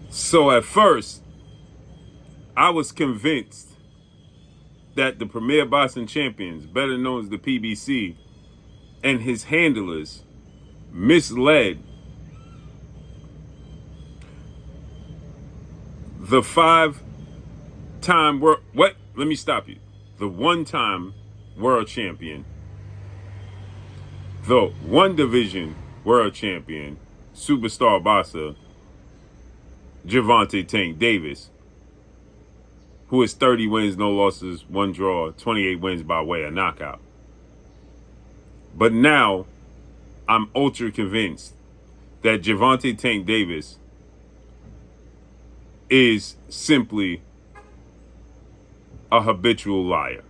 So at first, I was convinced that the Premier Boxing Champions, better known as the PBC, and his handlers misled the 5-time world. What? Let me stop you. The 1-time world champion, the 1 division world champion, superstar boxer, Gervonta Tank Davis, who is 30 wins, no losses, 1 draw, 28 wins by way of knockout. But now, I'm ultra convinced that Gervonta Tank Davis is simply a habitual liar.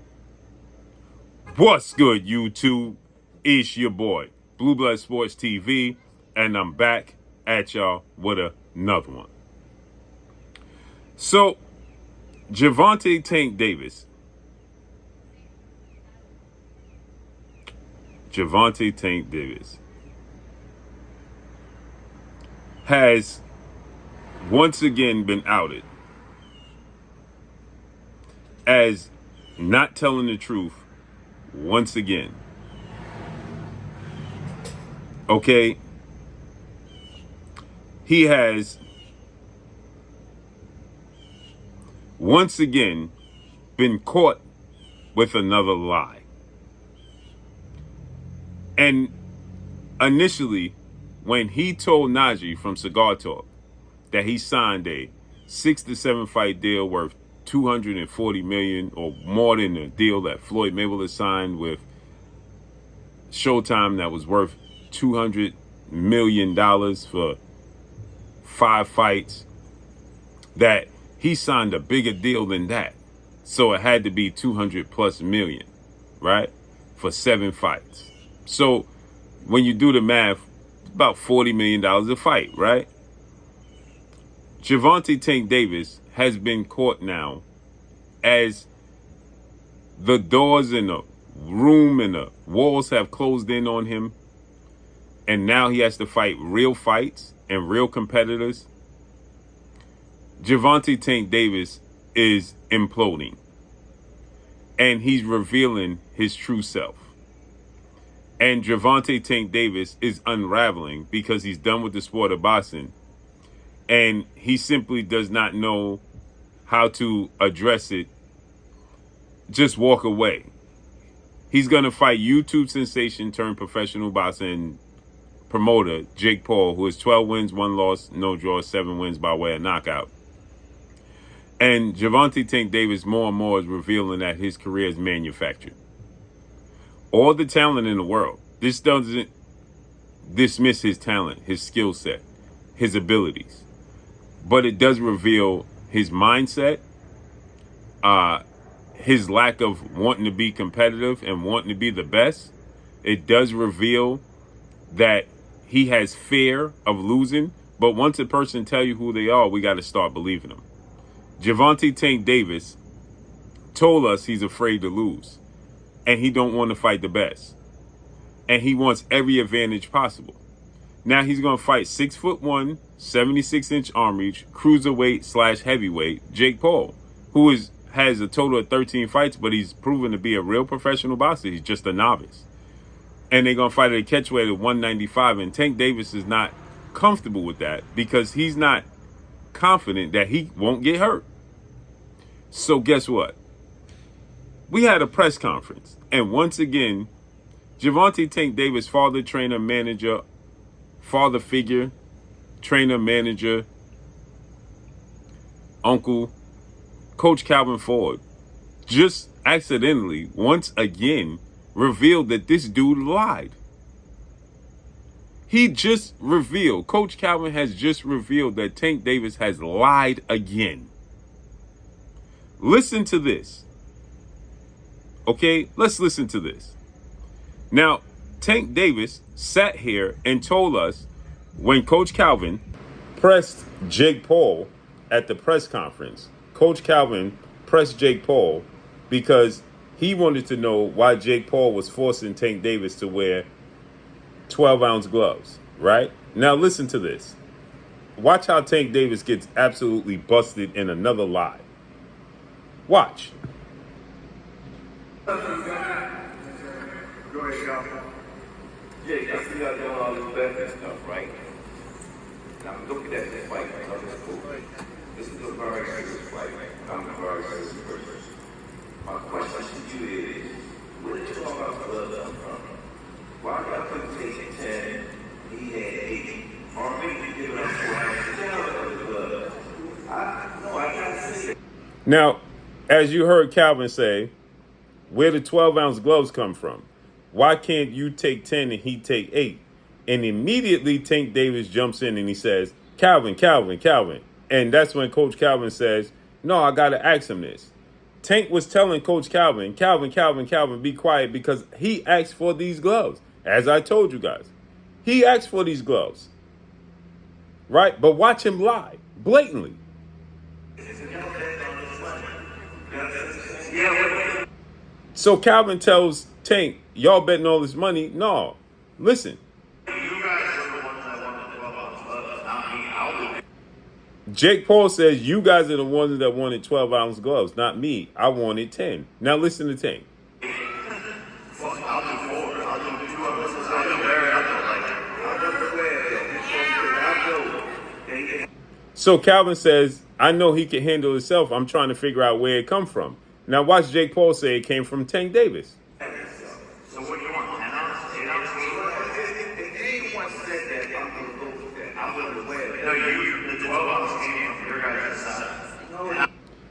What's good, YouTube? It's your boy, Blue Blood Sports TV, and I'm back at y'all with another one. So, Gervonta Tank Davis. Gervonta Tank Davis has once again been outed as not telling the truth once again. Okay? He has once again been caught with another lie. And initially, when he told Najee from Cigar Talk that he signed a 6 to 7 fight deal worth $240 million, or more than the deal that Floyd Mayweather signed with Showtime that was worth $200 million for 5 fights, that he signed a bigger deal than that. So it had to be 200 plus million, right? For 7 fights. So when you do the math, it's about $40 million a fight, right? Gervonta Tank Davis has been caught now as the doors in the room and the walls have closed in on him. And now he has to fight real fights and real competitors. Gervonta Tank Davis is imploding. And he's revealing his true self. And Gervonta Tank Davis is unraveling because he's done with the sport of boxing. And he simply does not know how to address it. Just walk away. He's going to fight YouTube sensation turned professional boxing promoter Jake Paul, who is 12 wins, 1 loss, no draw, 7 wins by way of knockout. And Gervonta Tank Davis more and more is revealing that his career is manufactured. All the talent in the world. This doesn't dismiss his talent, his skill set, his abilities. But it does reveal his mindset, his lack of wanting to be competitive and wanting to be the best. It does reveal that he has fear of losing. But once a person tell you who they are, we got to start believing them. Gervonta Tank Davis told us he's afraid to lose. And he don't want to fight the best. And he wants every advantage possible. Now he's going to fight 6'1", 76-inch arm reach, cruiserweight / heavyweight Jake Paul, who has a total of 13 fights, but he's proven to be a real professional boxer. He's just a novice. And they're going to fight at a catchweight of 195. And Tank Davis is not comfortable with that because he's not confident that he won't get hurt. So guess what? We had a press conference. And once again, Gervonta Tank Davis, father, trainer, manager, father figure, trainer, manager, uncle, Coach Calvin Ford, just accidentally, once again, revealed that this dude lied. He just revealed, Coach Calvin has just revealed that Tank Davis has lied again. Listen to this. Okay, let's listen to this. Now, Tank Davis sat here and told us when Coach Calvin pressed Jake Paul at the press conference, Coach Calvin pressed Jake Paul because he wanted to know why Jake Paul was forcing Tank Davis to wear 12-ounce gloves, right? Now listen to this. watch how Tank Davis gets absolutely busted in another lie. Watch. Go ahead, Calvin. Yeah, I see y'all doing all this betting stuff, right? Now I'm looking at this fight, like, oh, this is cool. This is a very serious fight. I'm a very serious person. My question to you is, where did you all about blood come from? Why y'all couldn't take 10, he had 8, or maybe give it up 4 ounces of the blood? I gotta say that. Now, as you heard Calvin say, where the 12-ounce gloves come from? Why can't you take 10 and he take 8? And immediately Tank Davis jumps in and he says, Calvin, Calvin, Calvin. And that's when Coach Calvin says, no, I got to ask him this. Tank was telling Coach Calvin, Calvin, Calvin, Calvin, be quiet because he asked for these gloves. As I told you guys, he asked for these gloves. Right? But watch him lie blatantly. So Calvin tells Tank, y'all betting all this money? No. Listen. Jake Paul says, you guys are the ones that wanted 12-ounce gloves, not me. I wanted 10. Now listen to Tank. So Calvin says, I know he can handle himself. I'm trying to figure out where it come from. Now watch Jake Paul say it came from Tank Davis. So what do you want? 10 ounces? 8 ounces? If anyone said that, I'm going to go with that. I wouldn't wear it. No, the 12 ounce came from your guys' side.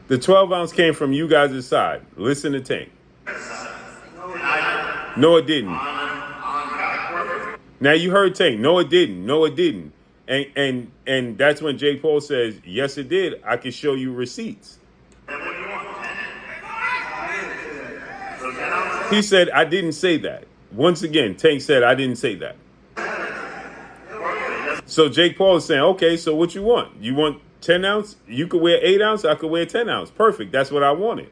The 12-ounce came from you guys' side. Listen to Tank. No, it didn't. Now you heard Tank. No, it didn't. No, it didn't. And that's when Jake Paul says, yes, it did. I can show you receipts. He said, I didn't say that. Once again, Tank said, I didn't say that. So Jake Paul is saying, okay, so what you want? You want 10 ounce? You could wear 8 ounce. I could wear 10 ounce. Perfect. That's what I wanted.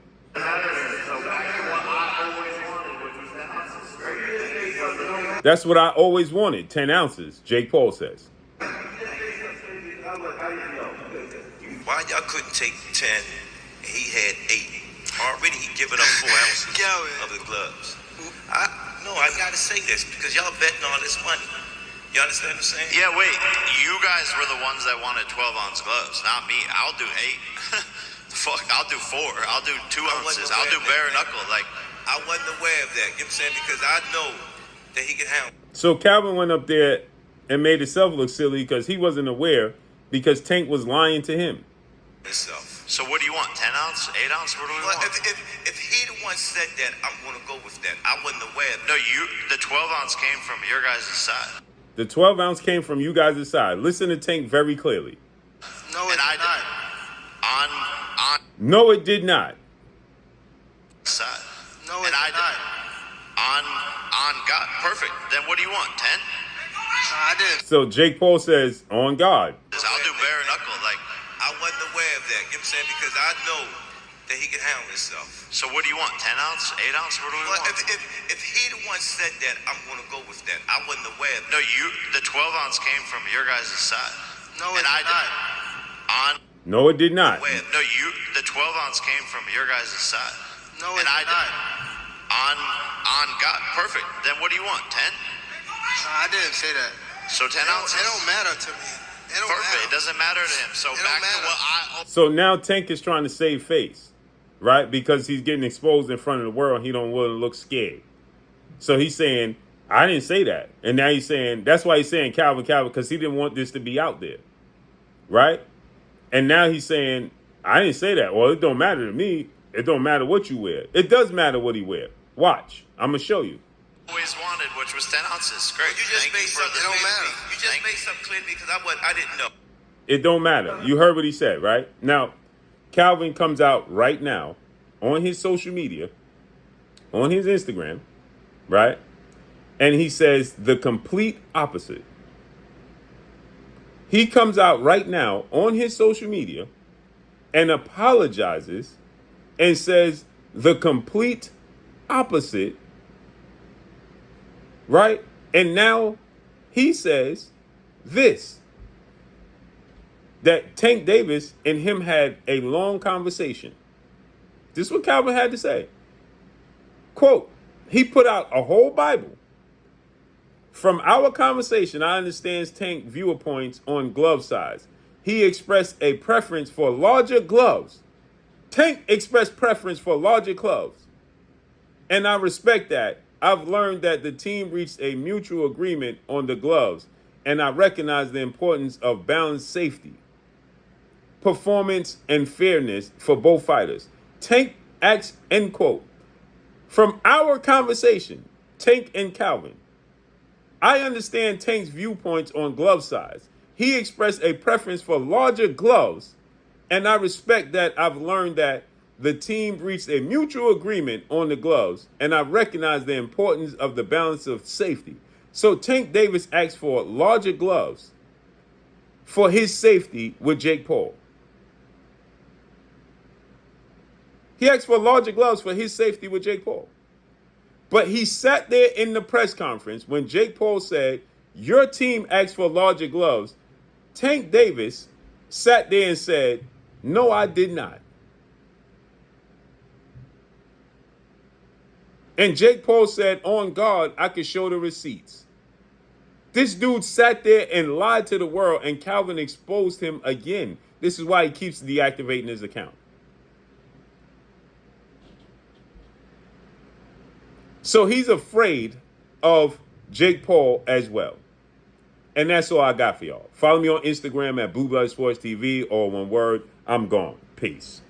That's what I always wanted. 10 ounces, Jake Paul says. Why y'all couldn't take 10 and he had 8? Already he given up 4 ounces of the gloves. I gotta say this because y'all betting all this money. You understand what I'm saying? Yeah, wait. You guys were the ones that wanted 12-ounce gloves, not me. I'll do 8. Fuck, I'll do 4. I'll do 2 ounces. I'll do bare knuckle. Like, I wasn't aware of that. You know what I'm saying? Because I know that he can handle. So Calvin went up there and made himself look silly because he wasn't aware because Tank was lying to him. So what do you want? 10 ounce? 8 ounce? What do we want? If he the one said that, I'm going to go with that. I wasn't aware of that. No, the 12 ounce came from your guys' side. The 12-ounce came from you guys' side. Listen to Tank very clearly. No, it did not. On No, it did not. Side. No, it did not. On God. Perfect. Then what do you want? 10? I did. So Jake Paul says, on God. I'll do bare knuckle. Like, I wasn't aware of that. You know what I'm saying? Because I know that he can handle himself. So what do you want? 10 ounce? 8 ounce? What do we want? If he the one said that, I'm going to go with that. I wasn't aware of that. No, the 12 ounce came from your guys' side. No, it did not. No, it did not. No, the 12 ounce came from your guys' side. No, it did not. On God. Perfect. Then what do you want? 10? I didn't say that. So 10 ounces? It don't matter to me. It don't Perfect. matter. It doesn't matter to him. So back to what I... So now Tank is trying to save face, right? Because he's getting exposed in front of the world. He don't want to look scared. So he's saying, I didn't say that. And now he's saying, that's why he's saying Calvin, because he didn't want this to be out there, right? And now he's saying, I didn't say that. Well, it don't matter to me. It don't matter what you wear. It does matter what he wear. Watch. I'm going to show you. Always wanted, which was 10 ounces. Great. You just made something clear to me. You just made something clear to me because I didn't know. It don't matter. You heard what he said, right? Now, Calvin comes out right now on his social media, on his Instagram, right? And he says the complete opposite. He comes out right now on his social media and apologizes and says the complete opposite, right? And now he says this. that Tank Davis and him had a long conversation. This is what Calvin had to say. Quote, he put out a whole Bible. From our conversation, I understand Tank viewpoints on glove size. He expressed a preference for larger gloves. Tank expressed preference for larger gloves. And I respect that. I've learned that the team reached a mutual agreement on the gloves, and I recognize the importance of balanced safety, performance, and fairness for both fighters. Tank acts, end quote. From our conversation, Tank and Calvin, I understand Tank's viewpoints on glove size. He expressed a preference for larger gloves, and I respect that. I've learned that the team reached a mutual agreement on the gloves, and I recognize the importance of the balance of safety. So Tank Davis asked for larger gloves for his safety with Jake Paul. He asked for larger gloves for his safety with Jake Paul. But he sat there in the press conference when Jake Paul said, your team asked for larger gloves. Tank Davis sat there and said, no, I did not. And Jake Paul said, on God, I could show the receipts. This dude sat there and lied to the world, and Calvin exposed him again. This is why he keeps deactivating his account. So he's afraid of Jake Paul as well. And that's all I got for y'all. Follow me on Instagram at Blue Blood Sports TV, or one word, I'm gone. Peace.